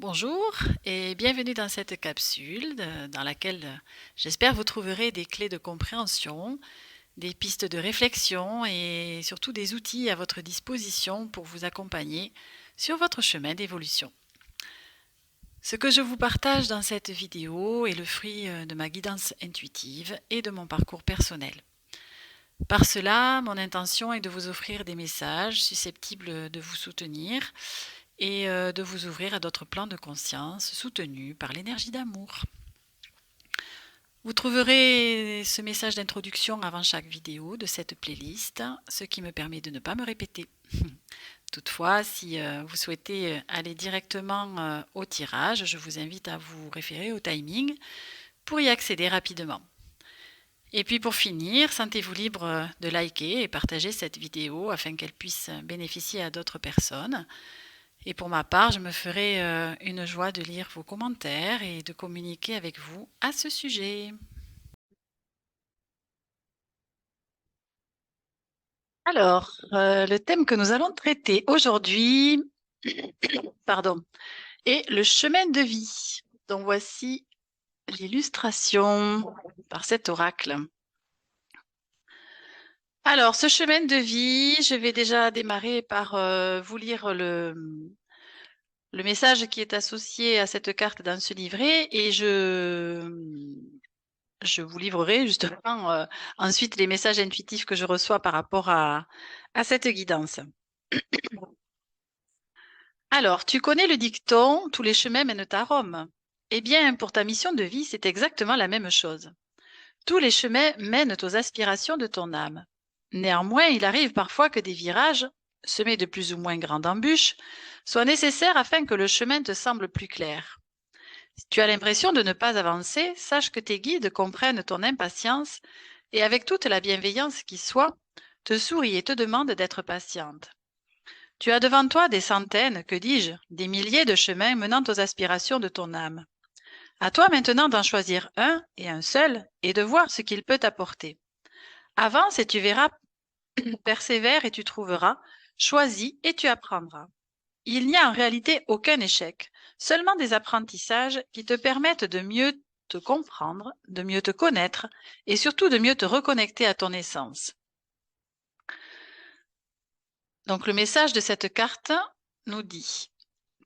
Bonjour et bienvenue dans cette capsule dans laquelle j'espère vous trouverez des clés de compréhension, des pistes de réflexion et surtout des outils à votre disposition pour vous accompagner sur votre chemin d'évolution. Ce que je vous partage dans cette vidéo est le fruit de ma guidance intuitive et de mon parcours personnel. Par cela, mon intention est de vous offrir des messages susceptibles de vous soutenir et de vous ouvrir à d'autres plans de conscience soutenus par l'énergie d'amour. Vous trouverez ce message d'introduction avant chaque vidéo de cette playlist, ce qui me permet de ne pas me répéter. Toutefois, si vous souhaitez aller directement au tirage, je vous invite à vous référer au timing pour y accéder rapidement. Et puis pour finir, sentez-vous libre de liker et partager cette vidéo afin qu'elle puisse bénéficier à d'autres personnes. Et pour ma part, je me ferai une joie de lire vos commentaires et de communiquer avec vous à ce sujet. Alors, le thème que nous allons traiter aujourd'hui, pardon, est le chemin de vie. Donc voici l'illustration par cet oracle. Alors, ce chemin de vie, je vais déjà démarrer par vous lire le message qui est associé à cette carte dans ce livret et je vous livrerai justement ensuite les messages intuitifs que je reçois par rapport à cette guidance. Alors, tu connais le dicton « Tous les chemins mènent à Rome ». Eh bien, pour ta mission de vie, c'est exactement la même chose. Tous les chemins mènent aux aspirations de ton âme. Néanmoins, il arrive parfois que des virages, semés de plus ou moins grandes embûches, soient nécessaires afin que le chemin te semble plus clair. Si tu as l'impression de ne pas avancer, sache que tes guides comprennent ton impatience et avec toute la bienveillance qui soit, te sourient et te demandent d'être patiente. Tu as devant toi des centaines, que dis-je, des milliers de chemins menant aux aspirations de ton âme. À toi maintenant d'en choisir un et un seul et de voir ce qu'il peut t'apporter. Avance et tu verras, persévère et tu trouveras, choisis et tu apprendras. Il n'y a en réalité aucun échec, seulement des apprentissages qui te permettent de mieux te comprendre, de mieux te connaître et surtout de mieux te reconnecter à ton essence. Donc le message de cette carte nous dit: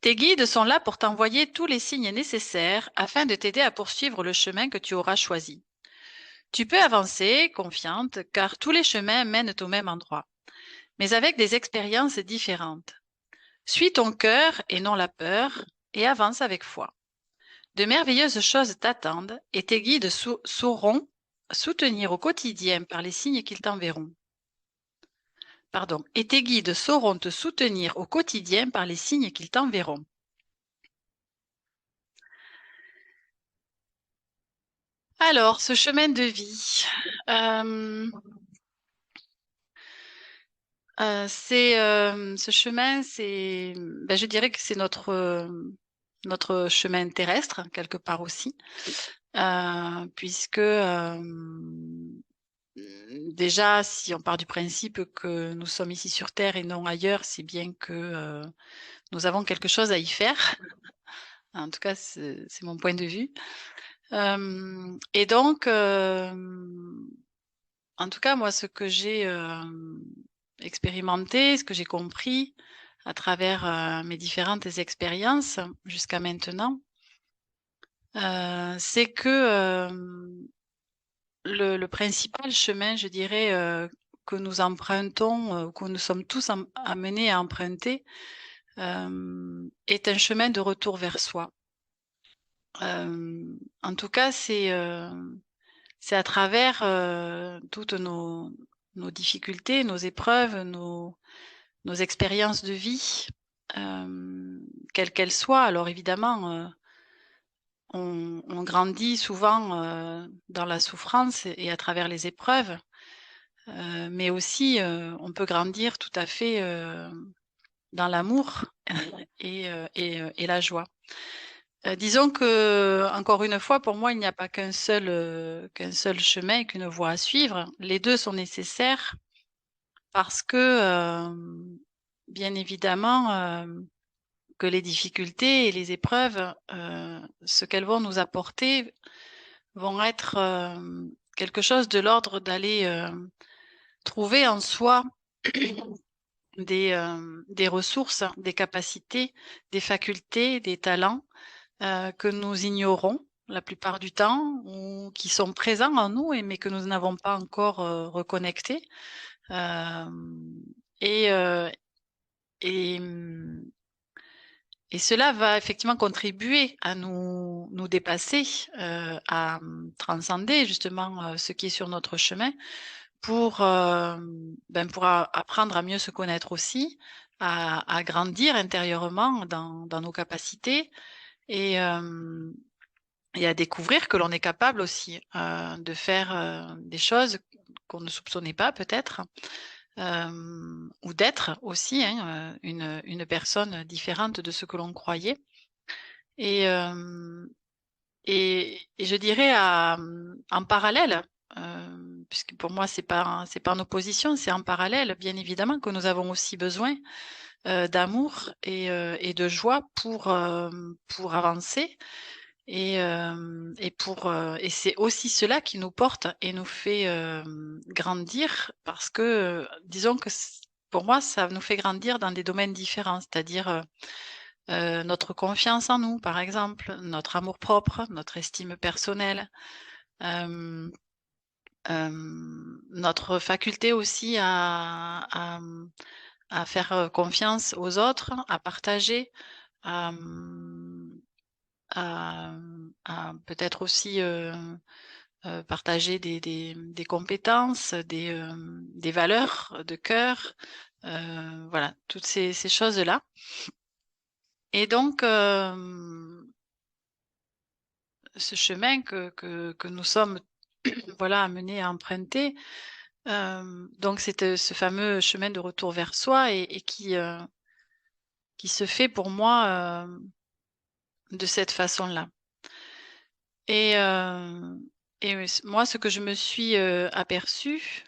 tes guides sont là pour t'envoyer tous les signes nécessaires afin de t'aider à poursuivre le chemin que tu auras choisi. Tu peux avancer, confiante, car tous les chemins mènent au même endroit, mais avec des expériences différentes. Suis ton cœur et non la peur, et avance avec foi. De merveilleuses choses t'attendent, et tes guides sauront soutenir au quotidien par les signes qu'ils t'enverront. Pardon, et tes guides sauront te soutenir au quotidien par les signes qu'ils t'enverront. Alors, ce chemin de vie, ce chemin, je dirais que c'est notre chemin terrestre, quelque part aussi, puisque déjà, si on part du principe que nous sommes ici sur Terre et non ailleurs, c'est bien que nous avons quelque chose à y faire. En tout cas, c'est mon point de vue. Et donc, en tout cas, moi, ce que j'ai expérimenté, ce que j'ai compris à travers mes différentes expériences jusqu'à maintenant, c'est que le principal chemin, je dirais, que nous empruntons, que nous sommes tous amenés à emprunter, est un chemin de retour vers soi. En tout cas, c'est à travers toutes nos difficultés, nos épreuves, nos expériences de vie, quelles qu'elles soient. Alors évidemment, on grandit souvent dans la souffrance et à travers les épreuves, mais aussi on peut grandir tout à fait dans l'amour et la joie. Disons que, encore une fois, pour moi, il n'y a pas qu'un seul chemin et qu'une voie à suivre. Les deux sont nécessaires parce que, bien évidemment, que les difficultés et les épreuves, ce qu'elles vont nous apporter, vont être quelque chose de l'ordre d'aller trouver en soi des ressources, des capacités, des facultés, des talents que nous ignorons la plupart du temps ou qui sont présents en nous mais que nous n'avons pas encore reconnectés. Et, et, et cela va effectivement contribuer à nous dépasser, à transcender justement ce qui est sur notre chemin pour apprendre à mieux se connaître aussi, à grandir intérieurement dans nos capacités et, et à découvrir que l'on est capable aussi de faire des choses qu'on ne soupçonnait pas peut-être, ou d'être aussi une personne différente de ce que l'on croyait. Et, et je dirais en parallèle, puisque pour moi c'est pas en opposition, c'est en parallèle, bien évidemment, que nous avons aussi besoin d'amour et de joie pour avancer et c'est aussi cela qui nous porte et nous fait grandir parce que disons que pour moi ça nous fait grandir dans des domaines différents, c'est-à-dire notre confiance en nous, par exemple, notre amour-propre, notre estime personnelle, notre faculté aussi à faire confiance aux autres, à partager, à, à peut-être aussi partager des compétences, des valeurs de cœur, voilà, toutes ces choses-là. Et donc, ce chemin que nous sommes voilà, amenés à emprunter, donc c'est ce fameux chemin de retour vers soi et qui se fait pour moi de cette façon-là. Et, oui, moi, ce que je me suis aperçue,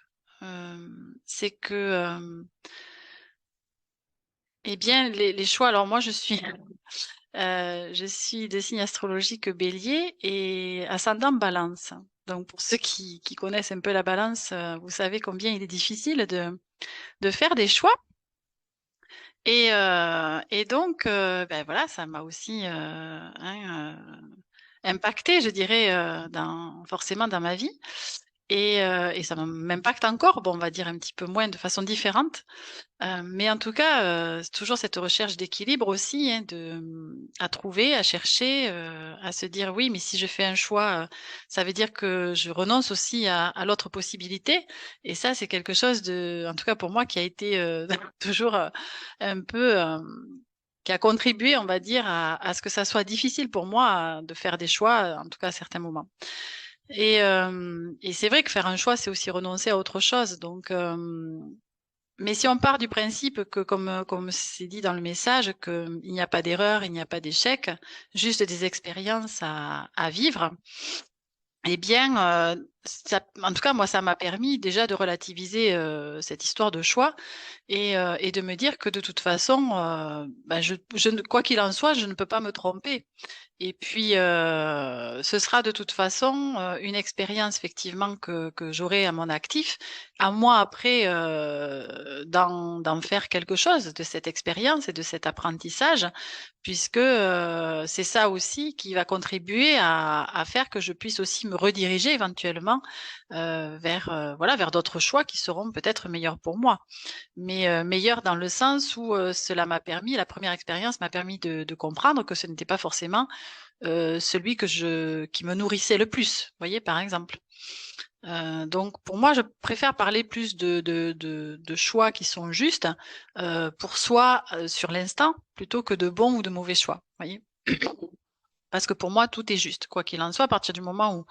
c'est que eh bien, les choix. Alors moi, je suis de signe astrologique Bélier et ascendant Balance. Donc pour ceux qui connaissent un peu la Balance, vous savez combien il est difficile de faire des choix. Et donc, voilà, ça m'a aussi impacté, je dirais, forcément dans ma vie. Et ça m'impacte encore, bon, on va dire un petit peu moins, de façon différente. Mais en tout cas, c'est toujours cette recherche d'équilibre aussi, à trouver, à chercher, à se dire: «Oui, mais si je fais un choix, ça veut dire que je renonce aussi à l'autre possibilité» et ça, c'est quelque chose en tout cas pour moi, qui a été, toujours, un peu, qui a contribué, on va dire, à ce que ça soit difficile pour moi, de faire des choix, en tout cas à certains moments. Et c'est vrai que faire un choix, c'est aussi renoncer à autre chose. Donc, mais si on part du principe que, comme c'est dit dans le message, qu'il n'y a pas d'erreur, il n'y a pas d'échec, juste des expériences à vivre, eh bien, en tout cas, moi, ça m'a permis déjà de relativiser cette histoire de choix et de me dire que de toute façon, quoi qu'il en soit, je ne peux pas me tromper. Et puis, ce sera de toute façon une expérience effectivement que j'aurai à mon actif. À moi après d'en faire quelque chose de cette expérience et de cet apprentissage, puisque c'est ça aussi qui va contribuer à faire que je puisse aussi me rediriger éventuellement vers d'autres choix qui seront peut-être meilleurs pour moi. Mais meilleurs dans le sens où la première expérience m'a permis de comprendre que ce n'était pas forcément celui qui me nourrissait le plus, vous voyez, par exemple. Donc pour moi, je préfère parler plus de choix qui sont justes pour soi sur l'instant, plutôt que de bons ou de mauvais choix, vous voyez. Parce que pour moi, tout est juste, quoi qu'il en soit, à partir du moment où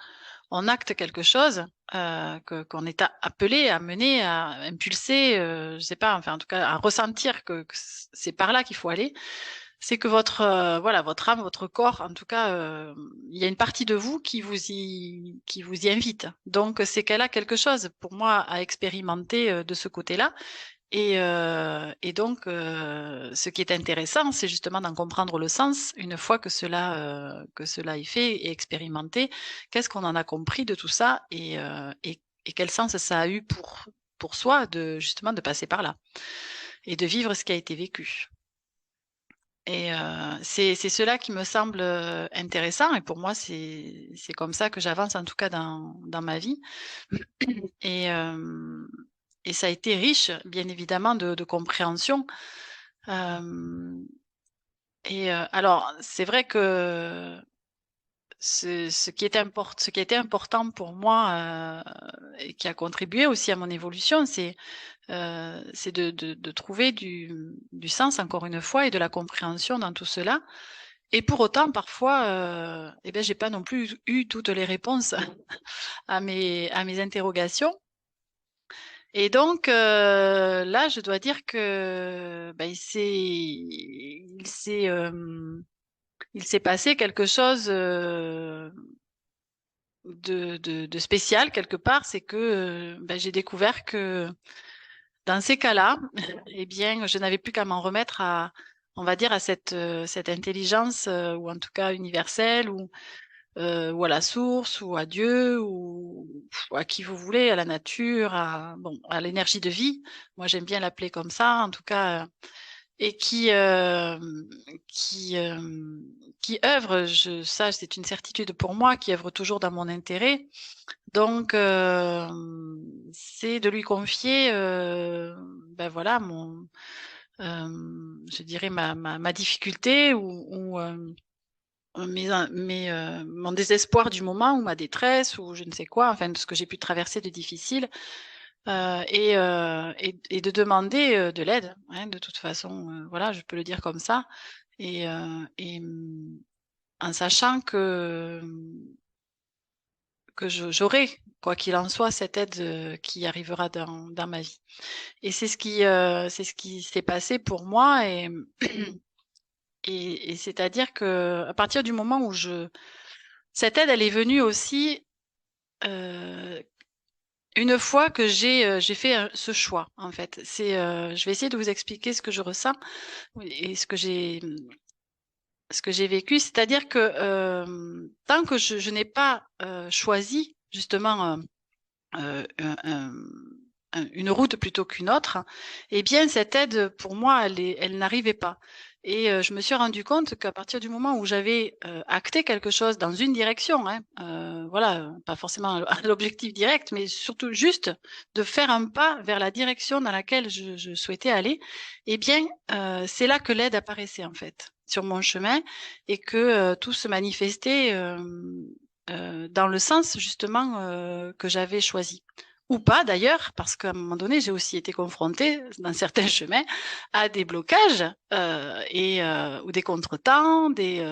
on acte quelque chose, qu'on est appelé à mener, à impulser, je sais pas, enfin en tout cas à ressentir que c'est par là qu'il faut aller. C'est que votre âme, votre corps, en tout cas, il y a une partie de vous qui vous y invite. Donc c'est qu'elle a quelque chose pour moi à expérimenter de ce côté-là. Et donc, ce qui est intéressant, c'est justement d'en comprendre le sens une fois que cela est fait et expérimenté. Qu'est-ce qu'on en a compris de tout ça et quel sens ça a eu pour soi de justement de passer par là et de vivre ce qui a été vécu. Et c'est cela qui me semble intéressant et pour moi, c'est comme ça que j'avance en tout cas dans ma vie. Et, et ça a été riche, bien évidemment, de compréhension. Hem et alors, c'est vrai que ce qui était important pour moi, et qui a contribué aussi à mon évolution, c'est de trouver du sens, encore une fois, et de la compréhension dans tout cela. Et pour autant, parfois, et beh, j'ai pas non plus eu toutes les réponses à mes interrogations. Et donc, là, je dois dire que, bah, il s'est passé quelque chose, de spécial quelque part. C'est que, bah, j'ai découvert que dans ces cas-là, eh bien, je n'avais plus qu'à m'en remettre à on va dire à cette intelligence, ou en tout cas universelle ou à la source ou à Dieu ou à qui vous voulez, à la nature, à l'énergie de vie. Moi, j'aime bien l'appeler comme ça, en tout cas, et qui œuvre, ça, c'est une certitude pour moi, qui œuvre toujours dans mon intérêt. Donc, c'est de lui confier, ben voilà, je dirais ma difficulté mon désespoir du moment ou ma détresse ou je ne sais quoi, enfin, ce que j'ai pu traverser de difficile, et de demander, de l'aide, hein, de toute façon, voilà, je peux le dire comme ça et en sachant que j'aurai, quoi qu'il en soit, cette aide, qui arrivera dans ma vie et c'est ce qui s'est passé pour moi et c'est-à-dire qu'à partir du moment où cette aide, elle est venue aussi, heu, une fois que j'ai fait, ce choix, en fait. Je vais essayer de vous expliquer ce que je ressens et ce que j'ai vécu. C'est-à-dire que, tant que je n'ai pas, choisi justement, une route plutôt qu'une autre, eh bien cette aide pour moi elle n'arrivait pas et je me suis rendu compte qu'à partir du moment où j'avais, acté quelque chose dans une direction, hein, voilà, pas forcément à l'objectif direct, mais surtout juste de faire un pas vers la direction dans laquelle je souhaitais aller, eh bien, c'est là que l'aide apparaissait en fait, sur mon chemin et que, tout se manifestait, dans le sens justement, que j'avais choisi. Ou pas d'ailleurs, parce qu'à un moment donné, j'ai aussi été confrontée dans certains chemins à des blocages, ou des contretemps, des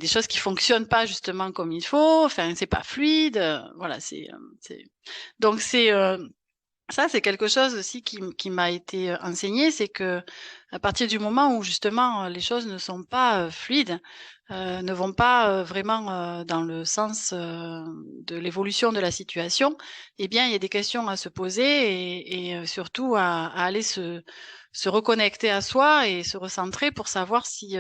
choses qui fonctionnent pas justement comme il faut, enfin c'est pas fluide, voilà, c'est donc ça, c'est quelque chose aussi qui m'a été, enseigné, c'est que à partir du moment où justement, les choses ne sont pas, fluides, ne vont pas, vraiment, dans le sens, de l'évolution de la situation, eh bien, il y a des questions à se poser et surtout à aller se reconnecter à soi et se recentrer pour savoir si,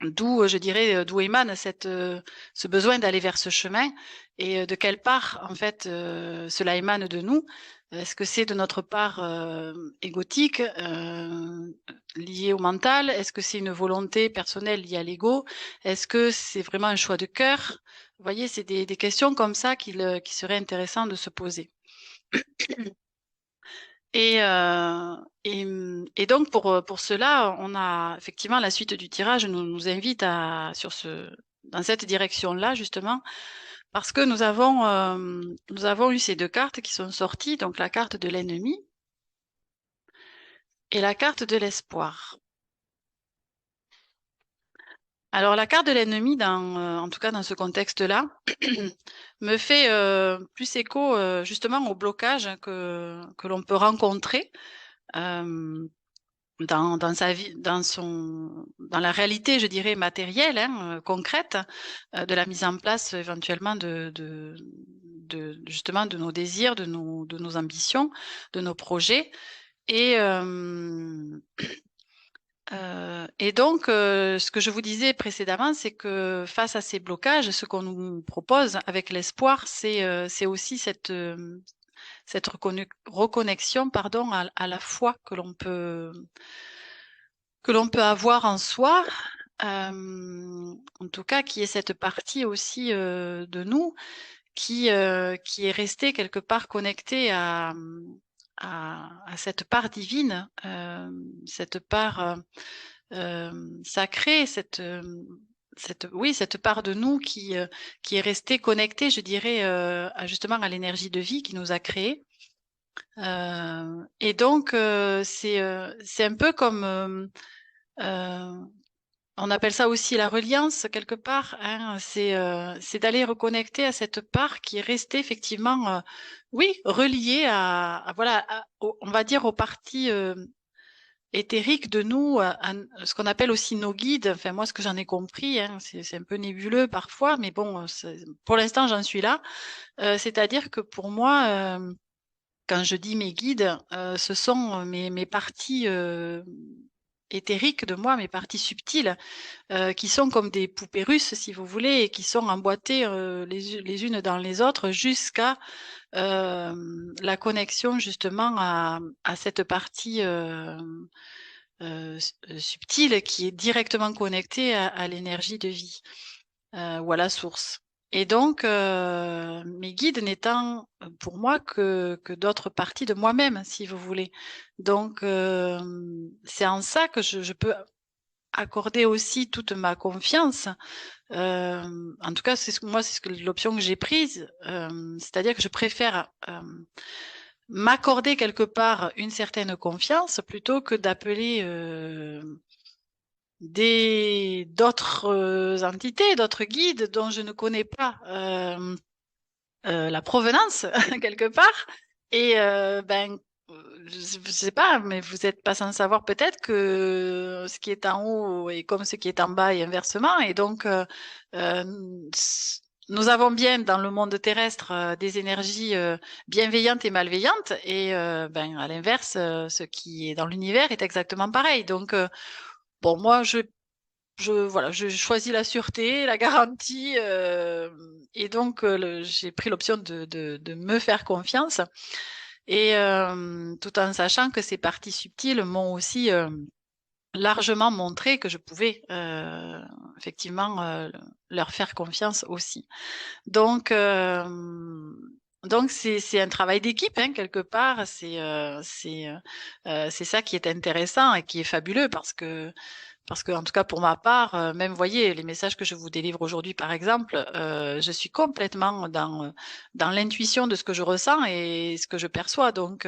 d'où, je dirais, d'où émane ce besoin d'aller vers ce chemin et de quelle part, en fait, cela émane de nous. Est-ce que c'est de notre part, égotique, liée au mental? Est-ce que c'est une volonté personnelle liée à l'ego? Est-ce que c'est vraiment un choix de cœur? Vous voyez, c'est des questions comme ça qui serait intéressant de se poser. Et donc pour cela, on a effectivement la suite du tirage nous invite à dans cette direction-là justement, parce que nous avons eu ces 2 cartes qui sont sorties, donc la carte de l'ennemi et la carte de l'espoir. Alors la carte de l'ennemi en tout cas dans ce contexte-là, me fait, plus écho, justement au blocage que l'on peut rencontrer, hem dans sa vie, dans la réalité, je dirais matérielle, hein, concrète, de la mise en place éventuellement justement de nos désirs, de nos ambitions, de nos projets. Et donc, ce que je vous disais précédemment, c'est que face à ces blocages, ce qu'on nous propose avec l'espoir, c'est aussi cette reconnexion, pardon, à la foi que l'on peut avoir en soi, en tout cas, qui est cette partie aussi de nous qui est restée quelque part connectée à cette part divine, cette part sacrée, cette part de nous qui est restée connectée, je dirais, justement à l'énergie de vie qui nous a créés. Et donc, c'est un peu comme, on appelle ça aussi la reliance quelque part, hein. C'est d'aller reconnecter à cette part qui est restée effectivement, oui, reliée voilà, on va dire aux parties éthériques de nous, à ce qu'on appelle aussi nos guides. Enfin, moi, ce que j'en ai compris, hein, c'est un peu nébuleux parfois, mais bon, pour l'instant, j'en suis là. C'est-à-dire que pour moi, quand je dis mes guides, ce sont mes parties éthériques de moi, mes parties subtiles, qui sont comme des poupées russes, si vous voulez, et qui sont emboîtées les unes dans les autres jusqu'à la connexion justement à cette partie subtile qui est directement connectée à l'énergie de vie ou à la source. Et donc, mes guides n'étant pour moi que d'autres parties de moi-même, si vous voulez. Donc, c'est en ça que je peux accorder aussi toute ma confiance. En tout cas, moi, c'est l'option que j'ai prise. C'est-à-dire que je préfère m'accorder quelque part une certaine confiance plutôt que d'appeler d'autres entités, d'autres guides dont je ne connais pas la provenance quelque part. Et je sais pas, mais vous n'êtes pas sans savoir peut-être que ce qui est en haut est comme ce qui est en bas et inversement. Et donc, euh, nous avons bien dans le monde terrestre des énergies bienveillantes et malveillantes. Et à l'inverse, ce qui est dans l'univers est exactement pareil. Donc, bon, moi, voilà, je choisis la sûreté, la garantie, et donc j'ai pris l'option de me faire confiance, et tout en sachant que ces parties subtiles m'ont aussi largement montré que je pouvais effectivement leur faire confiance aussi. Donc, c'est un travail d'équipe, hein, quelque part. C'est ça qui est intéressant et qui est fabuleux parce que, en tout cas, pour ma part, même, vous voyez, les messages que je vous délivre aujourd'hui, par exemple, je suis complètement dans l'intuition de ce que je ressens et ce que je perçois. Donc,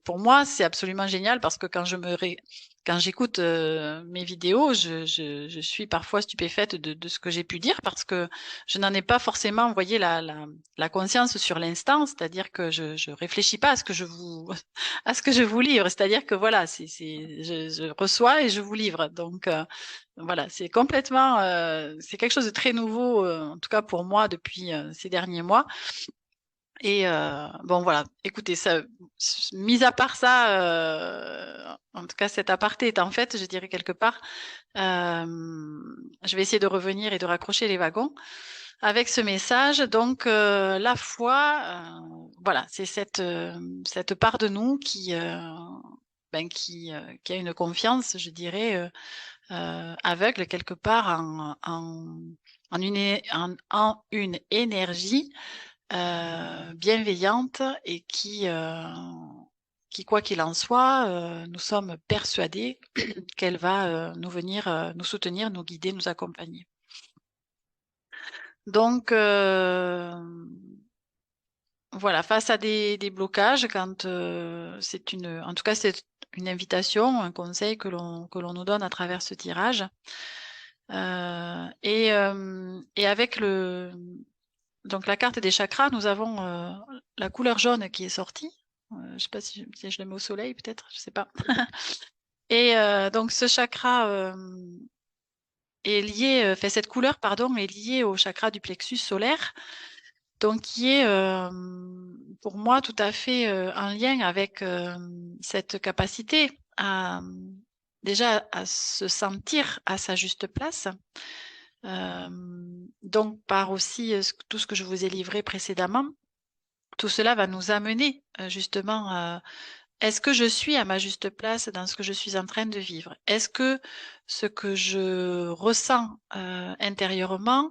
pour moi, c'est absolument génial parce que quand j'écoute mes vidéos, je suis parfois stupéfaite de ce que j'ai pu dire parce que je n'en ai pas forcément, vous voyez, la conscience sur l'instant, c'est-à-dire que je réfléchis pas à ce que à ce que je vous livre. C'est-à-dire que voilà, je reçois et je vous livre. Donc voilà, c'est complètement, c'est quelque chose de très nouveau, en tout cas pour moi depuis ces derniers mois. Et bon voilà, écoutez, ça, mis à part ça, en tout cas cet aparté est en fait, je dirais quelque part, je vais essayer de revenir et de raccrocher les wagons avec ce message. Donc la foi, voilà, c'est cette part de nous qui a une confiance, je dirais, aveugle quelque part en une énergie bienveillante et qui, quoi qu'il en soit, nous sommes persuadés qu'elle va nous venir nous soutenir, nous guider, nous accompagner. Donc, voilà, face à des blocages, quand en tout cas, c'est une invitation, un conseil que l'on nous donne à travers ce tirage. Et avec donc la carte des chakras, nous avons la couleur jaune qui est sortie. Je sais pas si je le mets au soleil, peut-être, je sais pas. Et donc ce chakra est lié, cette couleur, pardon, est liée au chakra du plexus solaire. Donc qui est pour moi tout à fait en lien avec cette capacité à déjà à se sentir à sa juste place. Donc par aussi tout ce que je vous ai livré précédemment, tout cela va nous amener justement est-ce que je suis à ma juste place dans ce que je suis en train de vivre? Est-ce que ce que je ressens intérieurement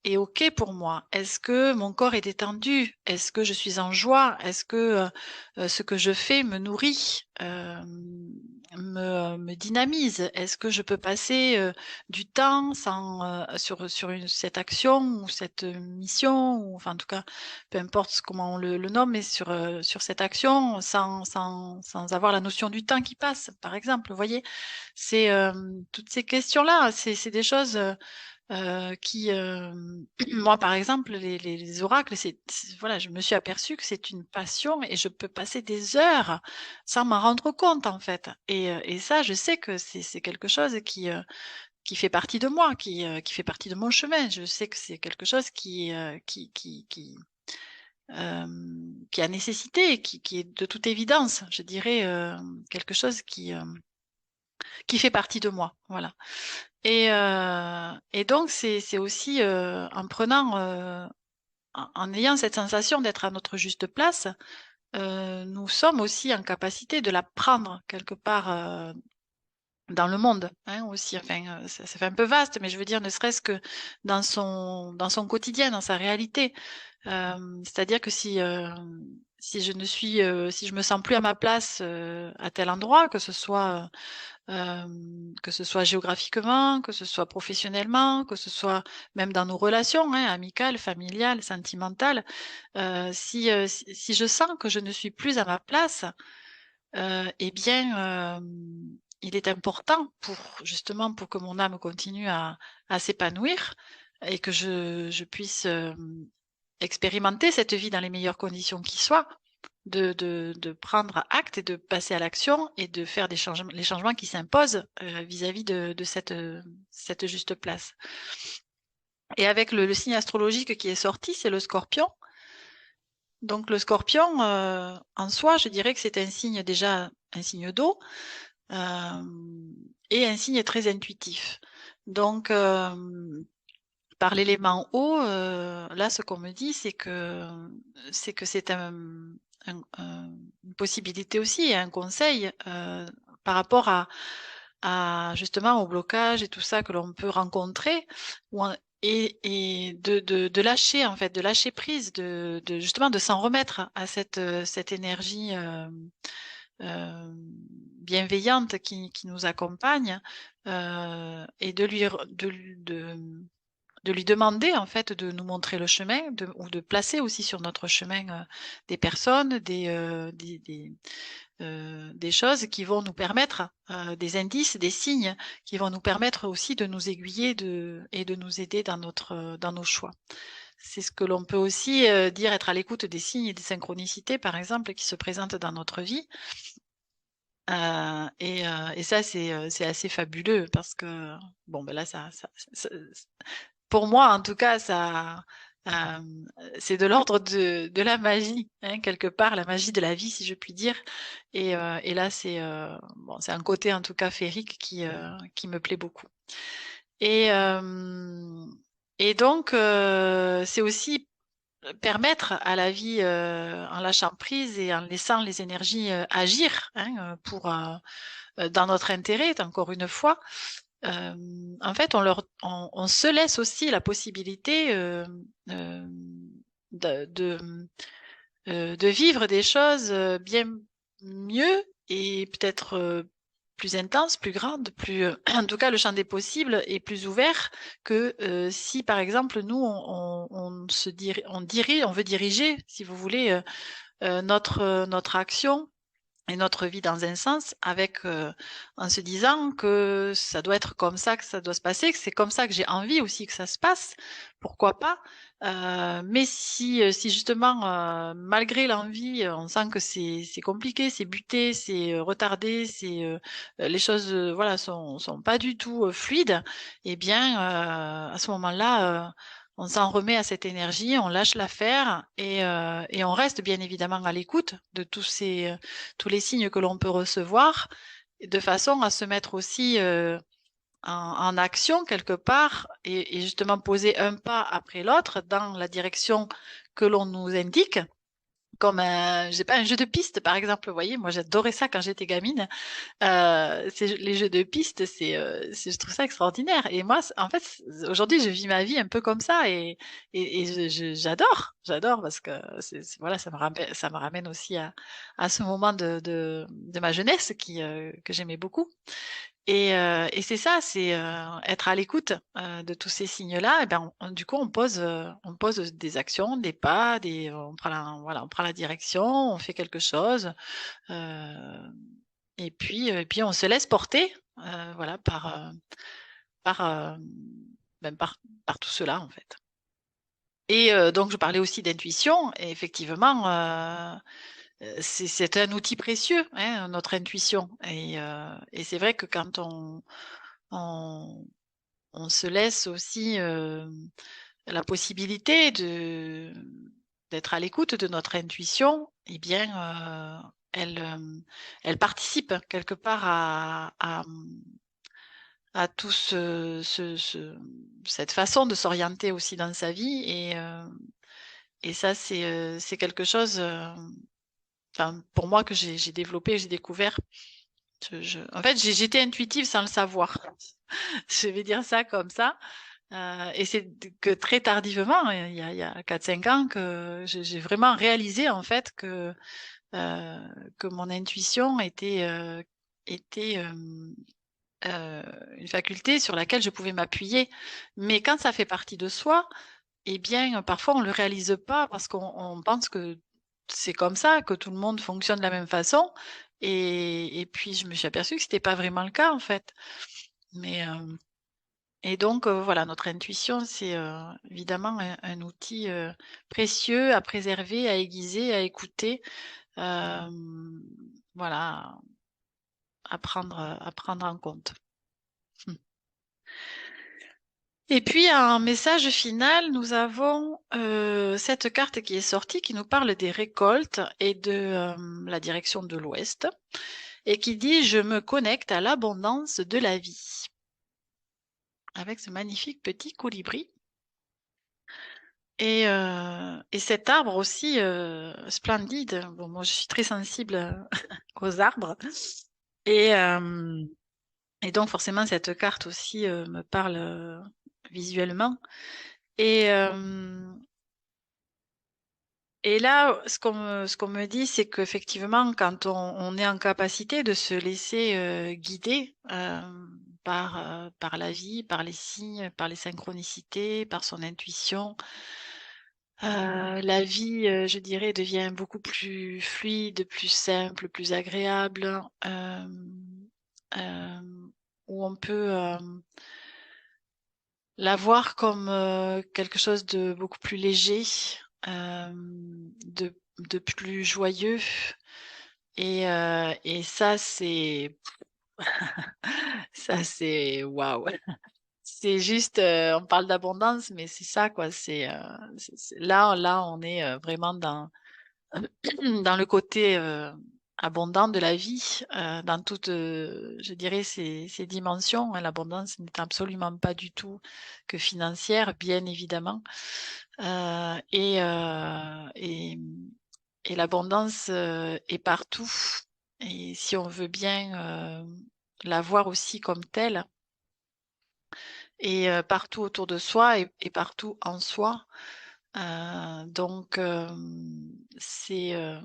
est OK pour moi? Est-ce que mon corps est détendu? Est-ce que je suis en joie? Est-ce que ce que je fais me nourrit, me dynamise? Est-ce que je peux passer du temps sur cette action ou cette mission, ou enfin en tout cas peu importe comment on le nomme, mais sur cette action sans avoir la notion du temps qui passe, par exemple, vous voyez? C'est toutes ces questions-là, c'est des choses qui, moi, par exemple, les oracles, voilà, je me suis aperçue que c'est une passion et je peux passer des heures sans m'en rendre compte, en fait. Et ça, je sais que c'est quelque chose qui fait partie de moi, qui fait partie de mon chemin. Je sais que c'est quelque chose qui a nécessité, qui est de toute évidence, je dirais, quelque chose qui fait partie de moi, voilà. Et donc c'est aussi, en prenant, en ayant cette sensation d'être à notre juste place, nous sommes aussi en capacité de la prendre quelque part, dans le monde, hein, aussi. Enfin, ça fait un peu vaste, mais je veux dire ne serait-ce que dans son quotidien, dans sa réalité. C'est-à-dire que si je me sens plus à ma place, à tel endroit, que ce soit géographiquement, que ce soit professionnellement, que ce soit même dans nos relations, hein, amicales, familiales, sentimentales, si je sens que je ne suis plus à ma place, eh bien, il est important justement pour que mon âme continue à s'épanouir et que je puisse, expérimenter cette vie dans les meilleures conditions qui soient, de prendre acte et de passer à l'action et de faire les changements qui s'imposent, vis-à-vis de cette juste place. Et avec le signe astrologique qui est sorti, c'est le Scorpion. Donc le Scorpion, en soi, je dirais que c'est déjà un signe d'eau, et un signe très intuitif. Donc par l'élément eau, là, ce qu'on me dit, c'est que c'est une possibilité aussi et un conseil, par rapport à justement au blocage et tout ça que l'on peut rencontrer, ou en et de lâcher, en fait, de lâcher prise, justement de s'en remettre à cette énergie, bienveillante qui nous accompagne, et de lui demander, en fait, de nous montrer le chemin, ou de placer aussi sur notre chemin, des personnes, des choses qui vont nous permettre, des indices, des signes qui vont nous permettre aussi de nous aiguiller et de nous aider dans nos choix. C'est ce que l'on peut aussi dire, être à l'écoute des signes et des synchronicités, par exemple, qui se présentent dans notre vie. Et ça, c'est assez fabuleux parce que, bon, ben là, pour moi, en tout cas, c'est de l'ordre de la magie, hein, quelque part, la magie de la vie, si je puis dire. Et là, c'est un côté, en tout cas, féerique qui me plaît beaucoup. Et, euh, et donc, c'est aussi permettre à la vie, en lâchant prise et en laissant les énergies agir, hein, dans notre intérêt, encore une fois. En fait, on se laisse aussi la possibilité euh, de vivre des choses bien mieux et peut-être plus intenses, plus grandes, en tout cas, le champ des possibles est plus ouvert que si, par exemple, nous, on veut diriger, si vous voulez, notre action et notre vie dans un sens, en se disant que ça doit être comme ça, que ça doit se passer, que c'est comme ça que j'ai envie aussi que ça se passe, pourquoi pas. Mais si justement, malgré l'envie, on sent que c'est compliqué, c'est buté, c'est retardé, les choses, voilà, sont pas du tout fluides, eh bien, à ce moment-là, on s'en remet à cette énergie, on lâche l'affaire et on reste bien évidemment à l'écoute de tous les signes que l'on peut recevoir, de façon à se mettre aussi en action quelque part et justement poser un pas après l'autre dans la direction que l'on nous indique. Comme je sais pas, un jeu de piste, par exemple. Vous voyez, moi, j'adorais ça quand j'étais gamine. Les jeux de piste, je trouve ça extraordinaire. Et moi, en fait, aujourd'hui, je vis ma vie un peu comme ça et j'adore parce que voilà, ça me ramène aussi à ce moment de ma jeunesse que j'aimais beaucoup. Et c'est ça, c'est être à l'écoute de tous ces signes-là. Et ben, du coup, on pose des actions, des pas, voilà, on prend la direction, on fait quelque chose. euh, et puis on se laisse porter, voilà, par, euh, par tout cela, en fait. Et donc, je parlais aussi d'intuition, et effectivement, c'est un outil précieux, hein, notre intuition. Et c'est vrai que quand on, on se laisse aussi la possibilité d'être à l'écoute de notre intuition, eh bien, elle participe quelque part à tout cette façon de s'orienter aussi dans sa vie. Et ça, c'est quelque chose, enfin, pour moi, que j'ai développé, j'ai découvert. En fait, j'étais intuitive sans le savoir. Je vais dire ça comme ça. Et c'est que très tardivement, hein, il y a 4-5 ans, que j'ai vraiment réalisé en fait euh, que mon intuition était euh, une faculté sur laquelle je pouvais m'appuyer. Mais quand ça fait partie de soi, eh bien, parfois on le réalise pas parce qu'on pense que c'est comme ça, que tout le monde fonctionne de la même façon. Et puis je me suis aperçue que c'était pas vraiment le cas en fait. Mais et donc voilà, notre intuition, c'est évidemment un outil précieux à préserver, à aiguiser, à écouter, euh, voilà, à prendre en compte. Et puis, en message final, nous avons cette carte qui est sortie, qui nous parle des récoltes et de la direction de l'Ouest, et qui dit « Je me connecte à l'abondance de la vie », avec ce magnifique petit colibri. Et cet arbre aussi splendide. Bon, moi, je suis très sensible aux arbres. Et, euh, et donc, forcément, cette carte aussi me parle visuellement. Et, euh, et là, ce qu'on me dit, c'est qu'effectivement, quand on est en capacité de se laisser guider par la vie, par les signes, par les synchronicités, par son intuition, la vie, je dirais, devient beaucoup plus fluide, plus simple, plus agréable, euh, où on peut la voir comme quelque chose de beaucoup plus léger, de plus joyeux. Et ça, c'est waouh. C'est juste, on parle d'abondance, mais c'est ça, quoi. Là, on est vraiment dans le côté abondant de la vie, dans toutes, je dirais, ces dimensions, hein. L'abondance n'est absolument pas du tout que financière, bien évidemment. Euh, et, euh, et, et l'abondance est partout. Et si on veut bien la voir aussi comme telle, et partout autour de soi et partout en soi. Donc, c'est euh,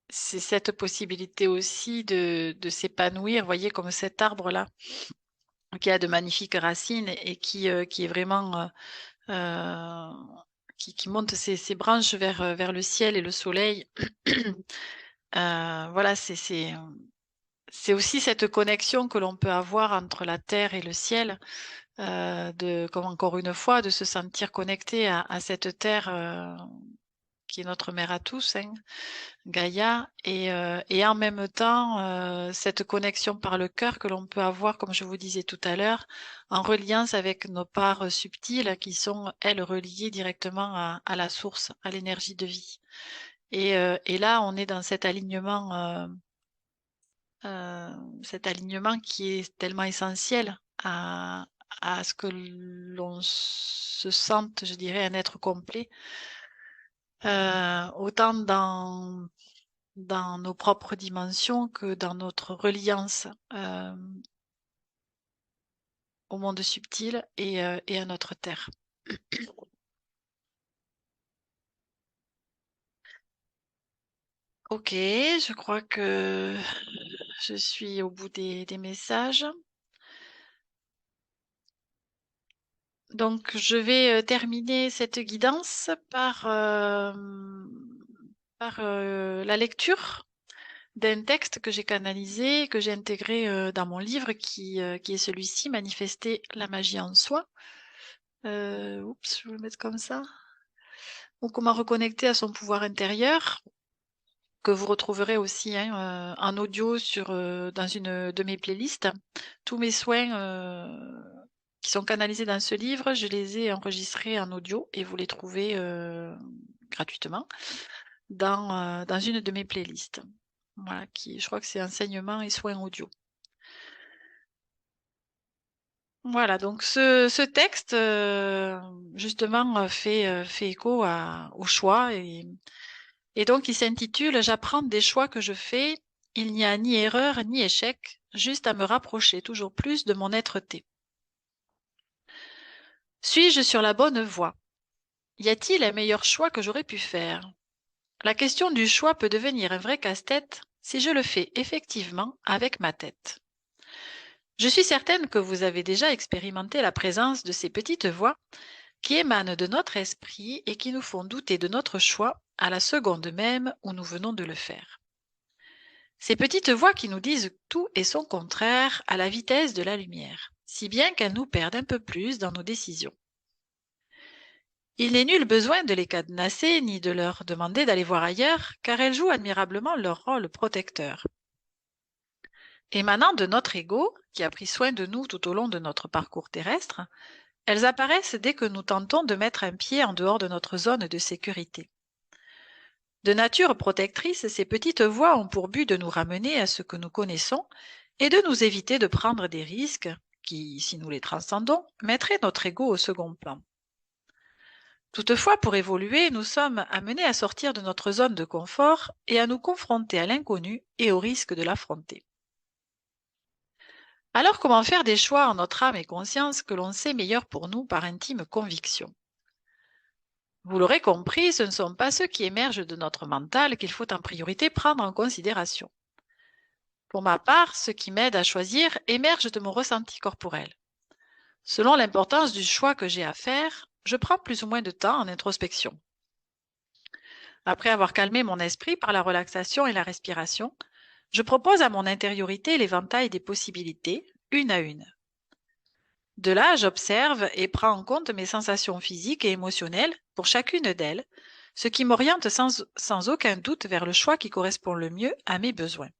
c'est cette possibilité aussi de s'épanouir, vous voyez, comme cet arbre-là, qui a de magnifiques racines et qui est vraiment, euh, qui monte ses branches vers le ciel et le soleil. Voilà, c'est aussi cette connexion que l'on peut avoir entre la terre et le ciel, comme encore une fois, de se sentir connecté à cette terre qui est notre mère à tous, hein, Gaïa, et en même temps, cette connexion par le cœur que l'on peut avoir, comme je vous disais tout à l'heure, en reliance avec nos parts subtiles qui sont, elles, reliées directement à la source, à l'énergie de vie. Et là, on est dans cet alignement qui est tellement essentiel à ce que l'on se sente, je dirais, un être complet, autant dans nos propres dimensions que dans notre reliance au monde subtil et à notre terre. Ok, je crois que je suis au bout des messages. Donc, je vais terminer cette guidance par la lecture d'un texte que j'ai canalisé, que j'ai intégré dans mon livre qui est celui-ci, Manifester la magie en soi. Oups, je vais le mettre comme ça. Ou comment reconnecter à son pouvoir intérieur, que vous retrouverez aussi en audio dans une de mes playlists. Tous mes soins qui sont canalisés dans ce livre, je les ai enregistrés en audio et vous les trouvez gratuitement dans une de mes playlists. Voilà, je crois que c'est enseignement et soins audio. Voilà, donc ce texte, justement, fait écho au choix et donc il s'intitule J'apprends des choix que je fais. Il n'y a ni erreur ni échec, juste à me rapprocher toujours plus de mon être-té. Suis-je sur la bonne voie? Y a-t-il un meilleur choix que j'aurais pu faire? La question du choix peut devenir un vrai casse-tête si je le fais effectivement avec ma tête. Je suis certaine que vous avez déjà expérimenté la présence de ces petites voix qui émanent de notre esprit et qui nous font douter de notre choix à la seconde même où nous venons de le faire. Ces petites voix qui nous disent tout et son contraire à la vitesse de la lumière, si bien qu'elles nous perdent un peu plus dans nos décisions. Il n'est nul besoin de les cadenasser ni de leur demander d'aller voir ailleurs, car elles jouent admirablement leur rôle protecteur. Émanant de notre ego, qui a pris soin de nous tout au long de notre parcours terrestre, elles apparaissent dès que nous tentons de mettre un pied en dehors de notre zone de sécurité. De nature protectrice, ces petites voix ont pour but de nous ramener à ce que nous connaissons et de nous éviter de prendre des risques qui, si nous les transcendons, mettraient notre ego au second plan. Toutefois, pour évoluer, nous sommes amenés à sortir de notre zone de confort et à nous confronter à l'inconnu et au risque de l'affronter. Alors comment faire des choix en notre âme et conscience que l'on sait meilleurs pour nous par intime conviction? Vous l'aurez compris, ce ne sont pas ceux qui émergent de notre mental qu'il faut en priorité prendre en considération. Pour ma part, ce qui m'aide à choisir émerge de mon ressenti corporel. Selon l'importance du choix que j'ai à faire, je prends plus ou moins de temps en introspection. Après avoir calmé mon esprit par la relaxation et la respiration, je propose à mon intériorité l'éventail des possibilités, une à une. De là, j'observe et prends en compte mes sensations physiques et émotionnelles pour chacune d'elles, ce qui m'oriente sans aucun doute vers le choix qui correspond le mieux à mes besoins.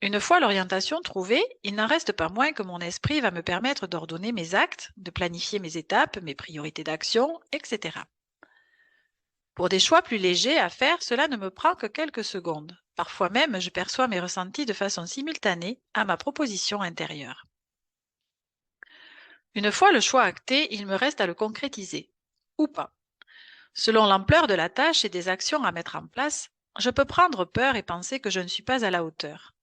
Une fois l'orientation trouvée, il n'en reste pas moins que mon esprit va me permettre d'ordonner mes actes, de planifier mes étapes, mes priorités d'action, etc. Pour des choix plus légers à faire, cela ne me prend que quelques secondes. Parfois même, je perçois mes ressentis de façon simultanée à ma proposition intérieure. Une fois le choix acté, il me reste à le concrétiser, ou pas. Selon l'ampleur de la tâche et des actions à mettre en place, je peux prendre peur et penser que je ne suis pas à la hauteur.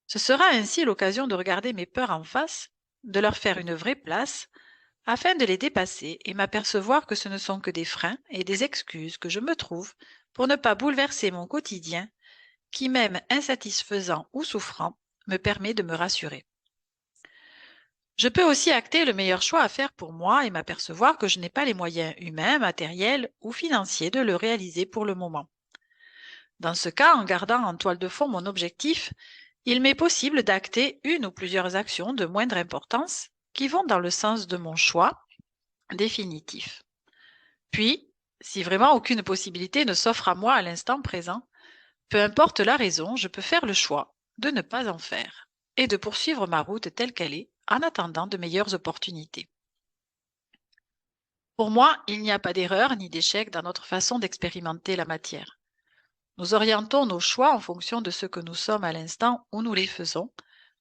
Ce sera ainsi l'occasion de regarder mes peurs en face, de leur faire une vraie place, afin de les dépasser et m'apercevoir que ce ne sont que des freins et des excuses que je me trouve pour ne pas bouleverser mon quotidien, qui même insatisfaisant ou souffrant, me permet de me rassurer. Je peux aussi acter le meilleur choix à faire pour moi et m'apercevoir que je n'ai pas les moyens humains, matériels ou financiers de le réaliser pour le moment. Dans ce cas, en gardant en toile de fond mon objectif, il m'est possible d'acter une ou plusieurs actions de moindre importance qui vont dans le sens de mon choix définitif. Puis, Si vraiment aucune possibilité ne s'offre à moi à l'instant présent, peu importe la raison, je peux faire le choix de ne pas en faire et de poursuivre ma route telle qu'elle est en attendant de meilleures opportunités. Pour moi, il n'y a pas d'erreur ni d'échec dans notre façon d'expérimenter la matière. Nous orientons nos choix en fonction de ce que nous sommes à l'instant où nous les faisons,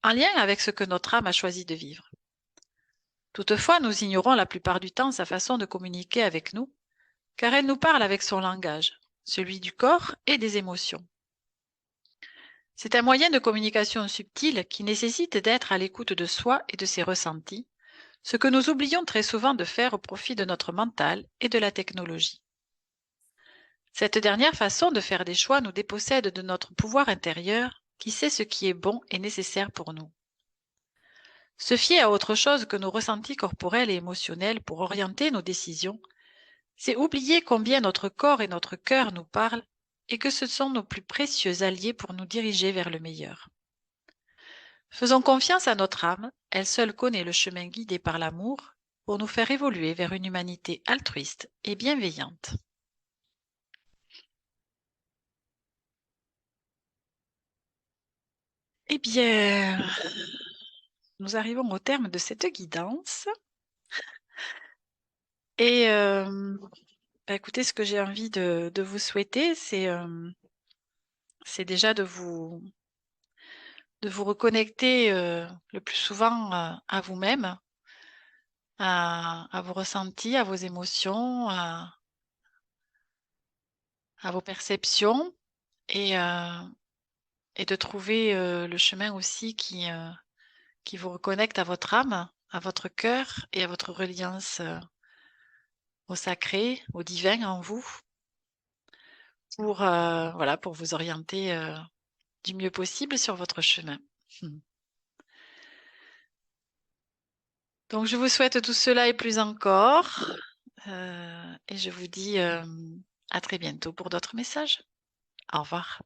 en lien avec ce que notre âme a choisi de vivre. Toutefois, nous ignorons la plupart du temps sa façon de communiquer avec nous, car elle nous parle avec son langage, celui du corps et des émotions. C'est un moyen de communication subtil qui nécessite d'être à l'écoute de soi et de ses ressentis, ce que nous oublions très souvent de faire au profit de notre mental et de la technologie. Cette dernière façon de faire des choix nous dépossède de notre pouvoir intérieur qui sait ce qui est bon et nécessaire pour nous. Se fier à autre chose que nos ressentis corporels et émotionnels pour orienter nos décisions, c'est oublier combien notre corps et notre cœur nous parlent et que ce sont nos plus précieux alliés pour nous diriger vers le meilleur. Faisons confiance à notre âme, elle seule connaît le chemin guidé par l'amour pour nous faire évoluer vers une humanité altruiste et bienveillante. Eh bien, nous arrivons au terme de cette guidance. Et écoutez, ce que j'ai envie de vous souhaiter, c'est déjà de vous reconnecter le plus souvent à vous-même, à vos ressentis, à vos émotions, à vos perceptions et, euh, et de trouver le chemin aussi qui vous reconnecte à votre âme, à votre cœur et à votre reliance au sacré, au divin en vous, pour, voilà, pour vous orienter du mieux possible sur votre chemin. Donc, je vous souhaite tout cela et plus encore. Et je vous dis à très bientôt pour d'autres messages. Au revoir.